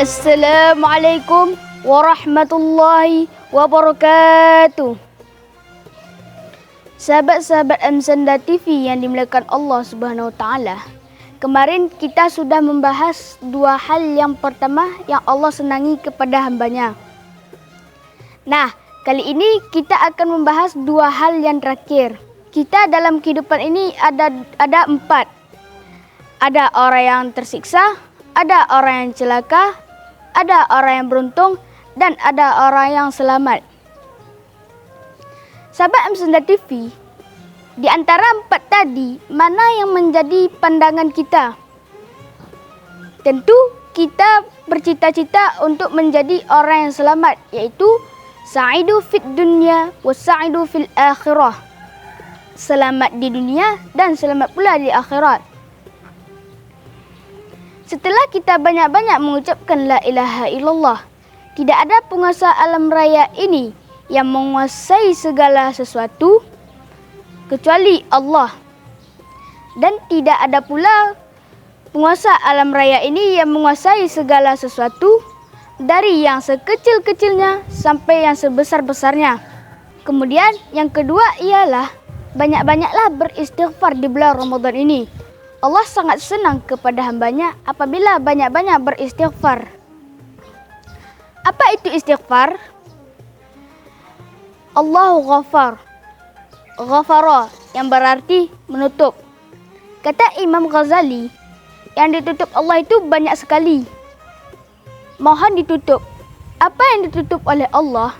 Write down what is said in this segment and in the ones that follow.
Assalamualaikum warahmatullahi wabarakatuh. Sahabat-sahabat Msenda TV yang dimuliakan Allah Subhanahu wa taala. Kemarin kita sudah membahas dua hal. Yang pertama, yang Allah senangi kepada hambanya. Nah, kali ini kita akan membahas dua hal yang terakhir. Kita dalam kehidupan ini ada empat. Ada orang yang tersiksa, ada orang yang celaka, ada orang yang beruntung, dan ada orang yang selamat. Sahabat Msenda TV, di antara empat tadi, mana yang menjadi pandangan kita? Tentu kita bercita-cita untuk menjadi orang yang selamat, yaitu sa'idu fid dunya wa sa'idu fil akhirah. Selamat di dunia dan selamat pula di akhirat. Setelah kita banyak-banyak mengucapkan la ilaha illallah, tidak ada penguasa alam raya ini yang menguasai segala sesuatu kecuali Allah. Dan tidak ada pula penguasa alam raya ini yang menguasai segala sesuatu, dari yang sekecil-kecilnya sampai yang sebesar-besarnya. Kemudian yang kedua ialah banyak-banyaklah beristighfar di bulan Ramadan ini. Allah sangat senang kepada hambanya apabila banyak-banyak beristighfar. Apa itu istighfar? Allahu Ghafar. Ghafara yang berarti menutup. Kata Imam Ghazali, yang ditutup Allah itu banyak sekali. Mohon ditutup. Apa yang ditutup oleh Allah?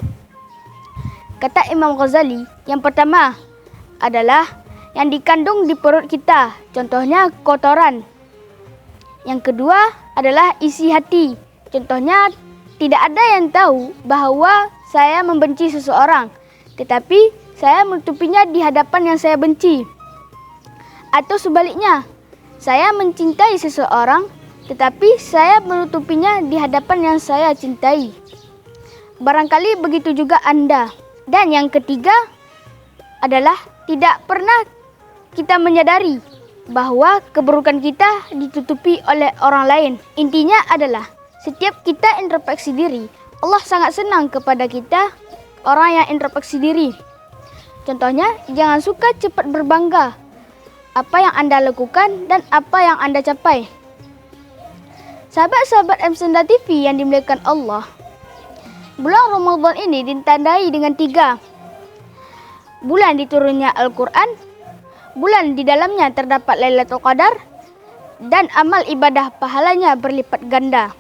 Kata Imam Ghazali, yang pertama adalah yang dikandung di perut kita, contohnya kotoran. Yang kedua adalah isi hati, contohnya tidak ada yang tahu bahwa saya membenci seseorang, tetapi saya menutupinya di hadapan yang saya benci. Atau sebaliknya, saya mencintai seseorang, tetapi saya menutupinya di hadapan yang saya cintai. Barangkali begitu juga Anda. Dan yang ketiga adalah tidak pernah kita menyadari bahwa keburukan kita ditutupi oleh orang lain. Intinya adalah setiap kita introspeksi diri, Allah sangat senang kepada kita, orang yang introspeksi diri. Contohnya, jangan suka cepat berbangga apa yang Anda lakukan dan apa yang Anda capai. Sahabat-sahabat Msenda TV yang dimuliakan Allah, bulan Ramadan ini ditandai dengan 3. Bulan diturunnya Al-Quran, bulan di dalamnya terdapat Lailatul Qadar, dan amal ibadah pahalanya berlipat ganda.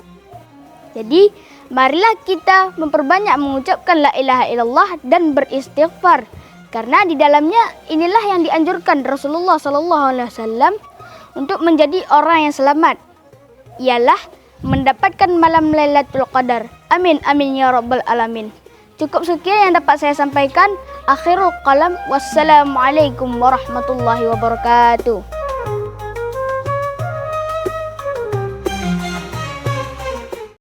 Jadi, marilah kita memperbanyak mengucapkan la ilaha illallah dan beristighfar. Karena di dalamnya inilah yang dianjurkan Rasulullah SAW untuk menjadi orang yang selamat. Ialah mendapatkan malam Lailatul Qadar. Amin, amin ya rabbal alamin. Cukup sekian yang dapat saya sampaikan. Akhirul kalam. Wassalamualaikum warahmatullahi wabarakatuh.